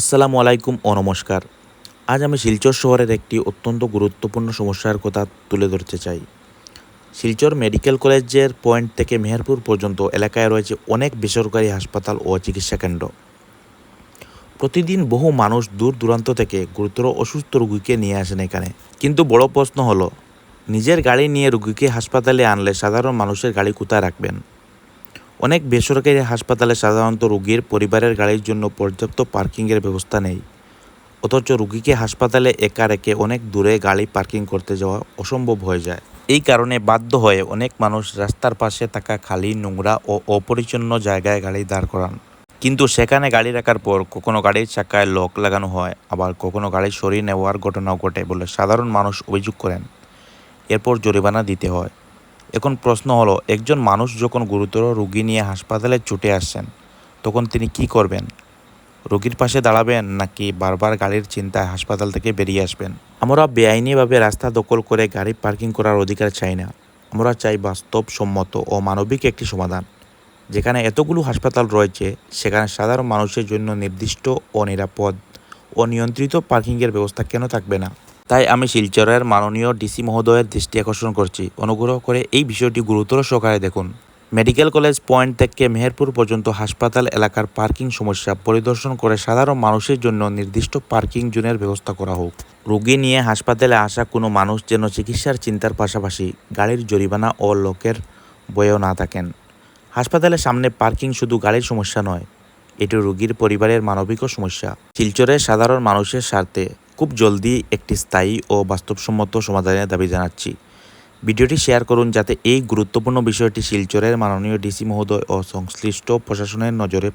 আসসালামু আলাইকুম ও নমস্কার। আজ আমি শিলচর শহরের একটি অত্যন্ত গুরুত্বপূর্ণ সমস্যার কথা তুলে ধরতে চাই। শিলচর মেডিকেল কলেজের পয়েন্ট থেকে মেহেরপুর পর্যন্ত এলাকায় রয়েছে অনেক বেসরকারি হাসপাতাল ও চিকিৎসা কেন্দ্র। প্রতিদিন বহু মানুষ দূর দূরান্ত থেকে গুরুতর অসুস্থ রোগীকে নিয়ে আসেন এখানে। কিন্তু বড় প্রশ্ন হলো, নিজের গাড়ি নিয়ে রোগীকে হাসপাতালে আনলে সাধারণ মানুষের গাড়ি কোথায় রাখবেন? অনেক বেসরকারি হাসপাতালে সাধারণত রোগীর পরিবারের গাড়ির জন্য পর্যাপ্ত পার্কিংয়ের ব্যবস্থা নেই। অথচ রোগীকে হাসপাতালে একা রেখে অনেক দূরে গাড়ি পার্কিং করতে যাওয়া অসম্ভব হয়ে যায়। এই কারণে বাধ্য হয়ে অনেক মানুষ রাস্তার পাশে থাকা খালি, নোংরা ও অপরিচ্ছন্ন জায়গায় গাড়ি দাঁড় করান। কিন্তু সেখানে গাড়ি রাখার পর কখনো গাড়ির চাকায় লক লাগানো হয়, আবার কখনো গাড়ি সরিয়ে নেওয়ার ঘটনাও ঘটে বলে সাধারণ মানুষ অভিযোগ করেন। এরপর জরিমানা দিতে হয়। এখন প্রশ্ন হলো, একজন মানুষ যখন গুরুতর রোগী নিয়ে হাসপাতালে ছুটে আসছেন, তখন তিনি কি করবেন? রোগীর পাশে দাঁড়াবেন নাকি বারবার গাড়ির চিন্তায় হাসপাতাল থেকে বেরিয়ে আসবেন? আমরা বেআইনিভাবে রাস্তা দখল করে গাড়ি পার্কিং করার অধিকার চাই না। আমরা চাই বাস্তবসম্মত ও মানবিক একটি সমাধান। যেখানে এতগুলো হাসপাতাল রয়েছে, সেখানে সাধারণ মানুষের জন্য নির্দিষ্ট ও নিরাপদ ও নিয়ন্ত্রিত পার্কিংয়ের ব্যবস্থা কেন থাকবে না? তাই আমি শিলচরের মাননীয় ডিসি মহোদয়ের দৃষ্টি আকর্ষণ করছি, অনুগ্রহ করে এই বিষয়টি গুরুতর সহকারে দেখুন। মেডিকেল কলেজ পয়েন্ট থেকে মেহেরপুর পর্যন্ত হাসপাতাল এলাকার পার্কিং সমস্যা পরিদর্শন করে সাধারণ মানুষের জন্য নির্দিষ্ট পার্কিং জোনের ব্যবস্থা করা হোক। রোগী নিয়ে হাসপাতালে আসা কোনো মানুষ যেন চিকিৎসার চিন্তার পাশাপাশি গাড়ির জরিমানা ও লোকের ভয়েও না থাকেন। হাসপাতালের সামনে পার্কিং শুধু গাড়ির সমস্যা নয়, এটি রোগীর পরিবারের মানবিকও সমস্যা। শিলচরের সাধারণ মানুষের স্বার্থে খুব জলদি একটি স্থায়ী ও বাস্তবসম্মত সমাধানের দাবি জানাচ্ছি। ভিডিওটি শেয়ার করুন যাতে এই গুরুত্বপূর্ণ বিষয়টি শিলচরের মাননীয় ডিসি মহোদয় ও সংশ্লিষ্ট প্রশাসনের নজরে